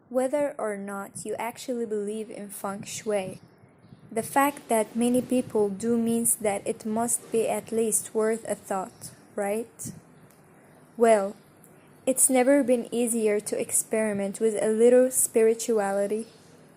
Whether or not you actually believe in feng shui, the fact that many people do means that it must be at least worth a thought, right? Well, it's never been easier to experiment with a little spirituality,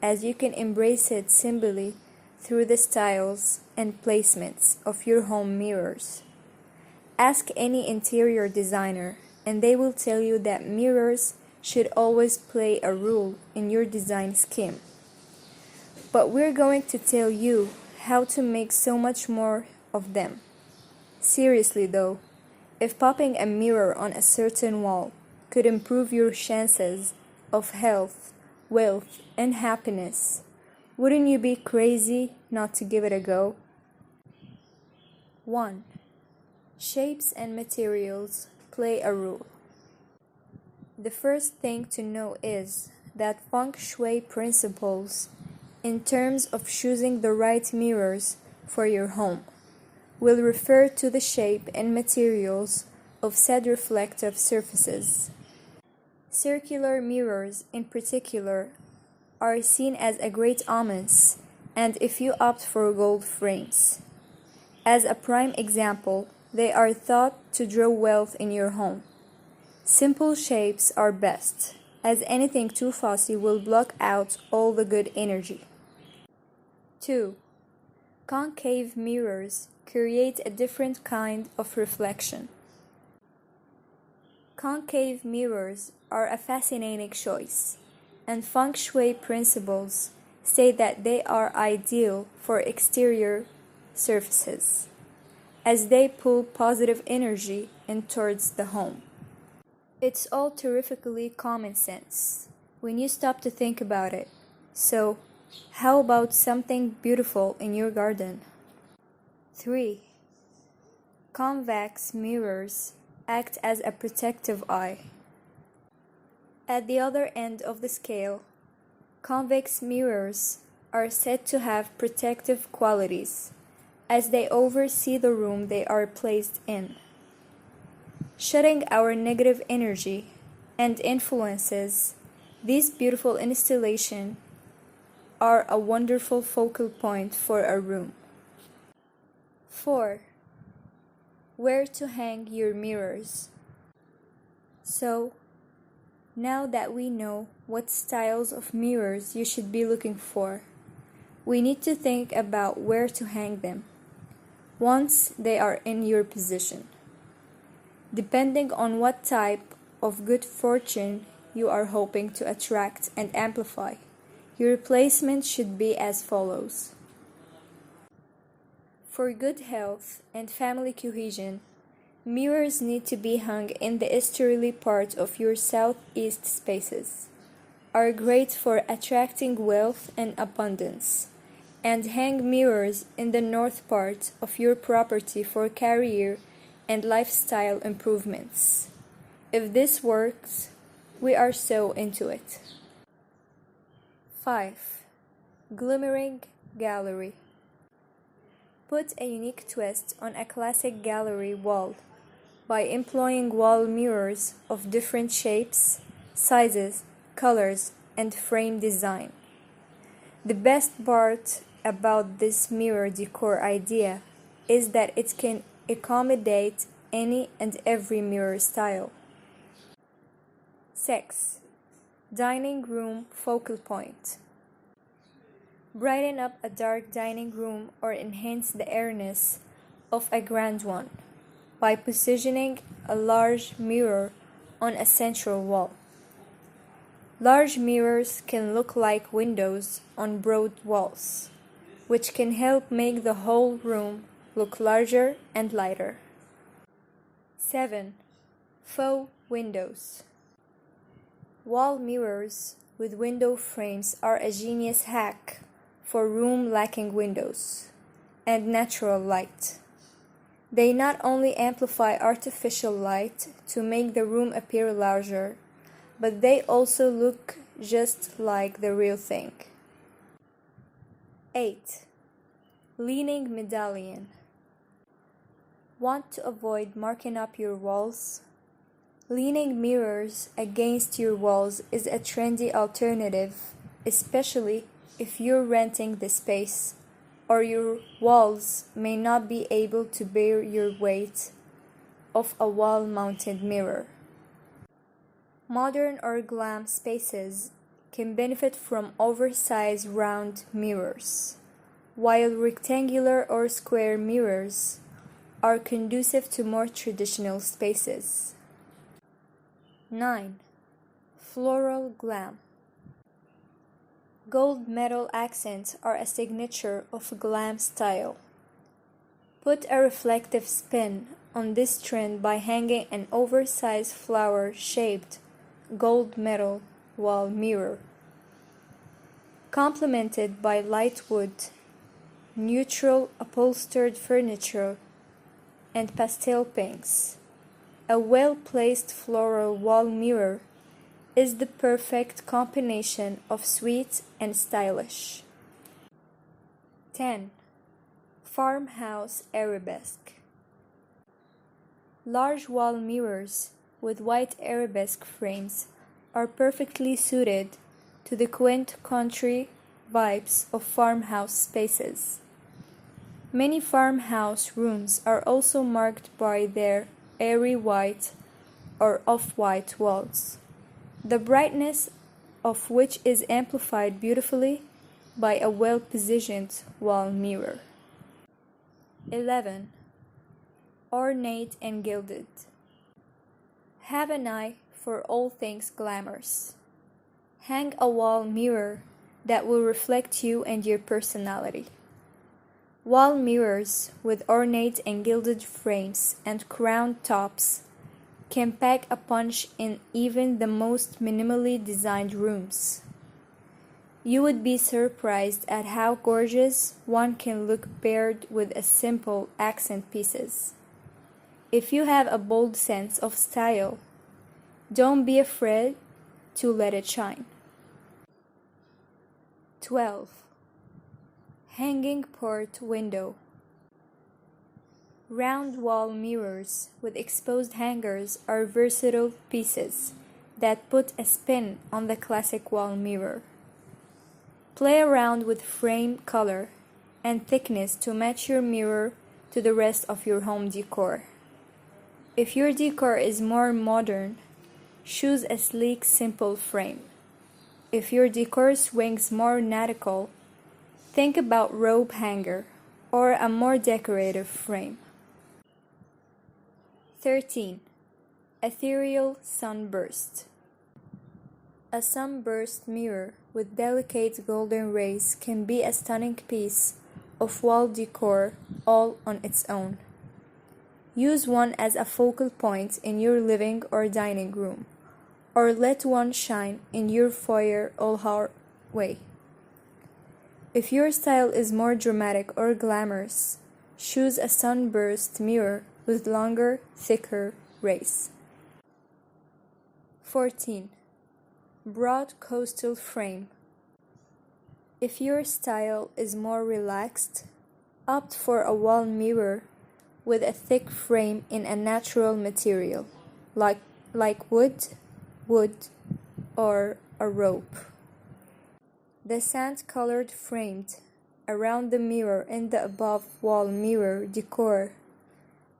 as you can embrace it simply through the styles and placements of your home mirrors. Ask any interior designer, and they will tell you that mirrors should always play a role in your design scheme. But we're going to tell you how to make so much more of them. Seriously though, if popping a mirror on a certain wall could improve your chances of health, wealth, and happiness, wouldn't you be crazy not to give it a go? 1. Shapes and materials play a role. The first thing to know is that feng shui principles, in terms of choosing the right mirrors for your home, will refer to the shape and materials of said reflective surfaces. Circular mirrors, in particular, are seen as a great omens, and if you opt for gold frames. As a prime example, they are thought to draw wealth in your home. Simple shapes are best, as anything too fussy will block out all the good energy. 2. Concave mirrors create a different kind of reflection. Concave mirrors are a fascinating choice, and feng shui principles say that they are ideal for exterior surfaces, as they pull positive energy in towards the home. It's all terrifically common sense when you stop to think about it. So, how about something beautiful in your garden? 3. Convex mirrors act as a protective eye. At the other end of the scale, convex mirrors are said to have protective qualities, as they oversee the room they are placed in, shutting our negative energy and influences. These beautiful installations are a wonderful focal point for a room. 4. Where to hang your mirrors. So, now that we know what styles of mirrors you should be looking for, we need to think about where to hang them once they are in your position. Depending on what type of good fortune you are hoping to attract and amplify, your placement should be as follows. For good health and family cohesion, mirrors need to be hung in the easterly part of your southeast spaces, are great for attracting wealth and abundance, and hang mirrors in the north part of your property for career and lifestyle improvements. If this works, we are so into it. 5. Glimmering gallery. Put a unique twist on a classic gallery wall by employing wall mirrors of different shapes, sizes, colors, and frame design. The best part about this mirror decor idea is that it can accommodate any and every mirror style. 6. Dining room focal point. Brighten up a dark dining room or enhance the airiness of a grand one by positioning a large mirror on a central wall. Large mirrors can look like windows on broad walls, which can help make the whole room look larger and lighter. 7. Faux windows. Wall mirrors with window frames are a genius hack for room lacking windows and natural light. They not only amplify artificial light to make the room appear larger, but they also look just like the real thing. 8. Leaning medallion. Want to avoid marking up your walls? Leaning mirrors against your walls is a trendy alternative, especially if you're renting the space or your walls may not be able to bear your weight of a wall-mounted mirror. Modern or glam spaces can benefit from oversized round mirrors, while rectangular or square mirrors are conducive to more traditional spaces. 9. Floral glam. Gold metal accents are a signature of glam style. Put a reflective spin on this trend by hanging an oversized flower-shaped gold metal wall mirror, complemented by light wood, neutral upholstered furniture, and pastel pinks. A well-placed floral wall mirror is the perfect combination of sweet and stylish. 10. Farmhouse arabesque. Large wall mirrors with white arabesque frames are perfectly suited to the quaint country vibes of farmhouse spaces. Many farmhouse rooms are also marked by their airy white or off-white walls, the brightness of which is amplified beautifully by a well-positioned wall mirror. 11. Ornate and gilded. Have an eye for all things glamorous. Hang a wall mirror that will reflect you and your personality. Wall mirrors with ornate and gilded frames and crown tops can pack a punch in even the most minimally designed rooms. You would be surprised at how gorgeous one can look paired with a simple accent pieces. If you have a bold sense of style, don't be afraid to let it shine. 12. Hanging port window. Round wall mirrors with exposed hangers are versatile pieces that put a spin on the classic wall mirror. Play around with frame color and thickness to match your mirror to the rest of your home decor. If your decor is more modern, choose a sleek, simple frame. If your decor swings more nautical, think about rope hanger or a more decorative frame. 13. Ethereal sunburst. A sunburst mirror with delicate golden rays can be a stunning piece of wall decor all on its own. Use one as a focal point in your living or dining room, or let one shine in your foyer or hallway. If your style is more dramatic or glamorous, choose a sunburst mirror with longer, thicker rays. 14. Broad coastal frame. If your style is more relaxed, opt for a wall mirror with a thick frame in a natural material, like wood, or a rope. The sand-colored framed around the mirror in the above wall mirror decor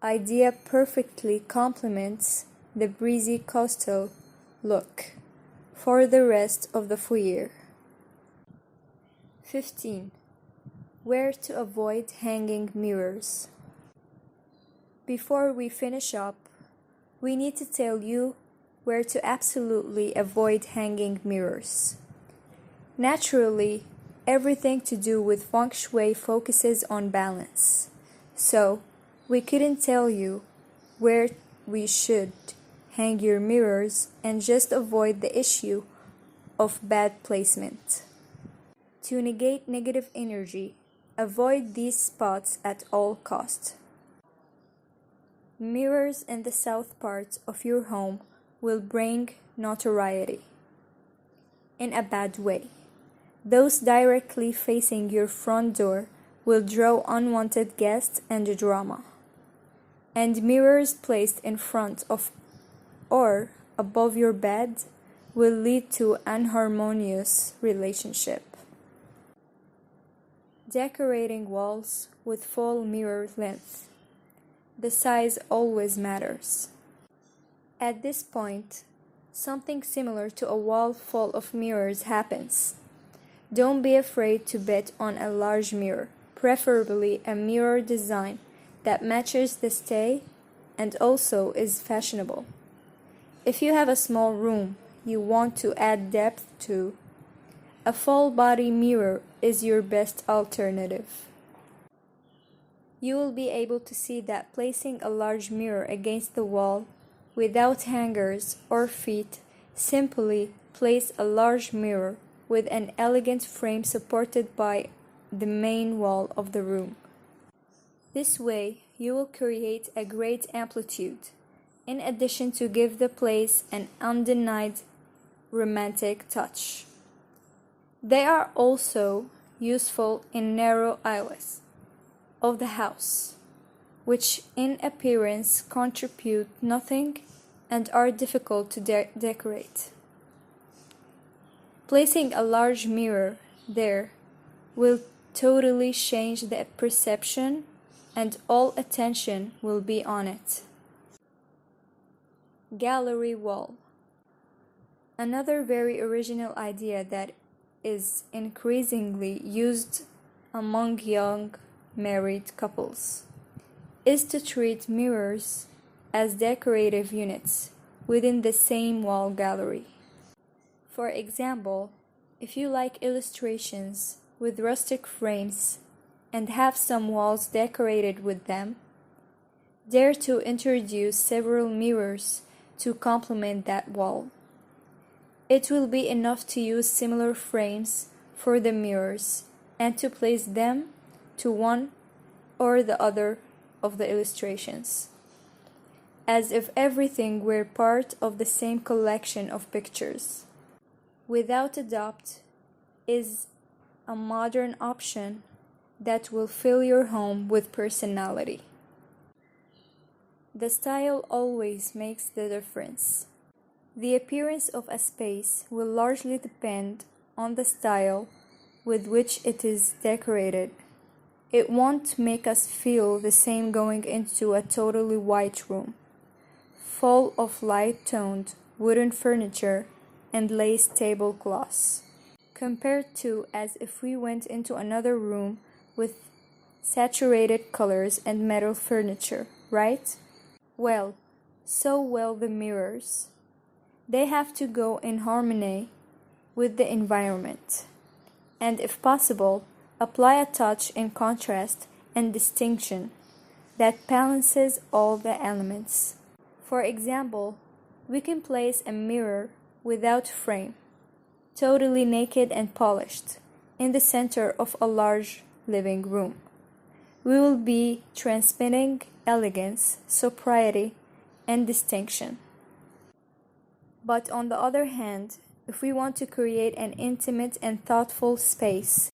idea perfectly complements the breezy coastal look for the rest of the foyer. 15. Where to avoid hanging mirrors. Before we finish up, we need to tell you where to absolutely avoid hanging mirrors. Naturally, everything to do with feng shui focuses on balance, so we couldn't tell you where we should hang your mirrors and just avoid the issue of bad placement. To negate negative energy, avoid these spots at all costs. Mirrors in the south part of your home will bring notoriety. In a bad way. Those directly facing your front door will draw unwanted guests and drama. And mirrors placed in front of or above your bed will lead to unharmonious relationship. Decorating walls with full mirror length. The size always matters. At this point, something similar to a wall full of mirrors happens. Don't be afraid to bet on a large mirror, preferably a mirror design that matches the stay and also is fashionable. If you have a small room you want to add depth to, a full body mirror is your best alternative. You will be able to see that placing a large mirror against the wall without hangers or feet, simply place a large mirror with an elegant frame supported by the main wall of the room. This way, you will create a great amplitude, in addition to give the place an undenied romantic touch. They are also useful in narrow aisles of the house, which in appearance contribute nothing and are difficult to decorate. Placing a large mirror there will totally change the perception and all attention will be on it. Gallery wall. Another very original idea that is increasingly used among young married couples is to treat mirrors as decorative units within the same wall gallery. For example, if you like illustrations with rustic frames and have some walls decorated with them, dare to introduce several mirrors to complement that wall. It will be enough to use similar frames for the mirrors and to place them to one or the other of the illustrations, as if everything were part of the same collection of pictures. Without a doubt, is a modern option that will fill your home with personality. The style always makes the difference. The appearance of a space will largely depend on the style with which it is decorated. It won't make us feel the same going into a totally white room, full of light-toned wooden furniture and lace tablecloths, compared to as if we went into another room with saturated colors and metal furniture, right? Well, so will the mirrors. They have to go in harmony with the environment, and if possible, apply a touch in contrast and distinction that balances all the elements. For example, we can place a mirror without frame, totally naked and polished, in the center of a large living room. We will be transmitting elegance, sobriety, and distinction. But on the other hand, if we want to create an intimate and thoughtful space,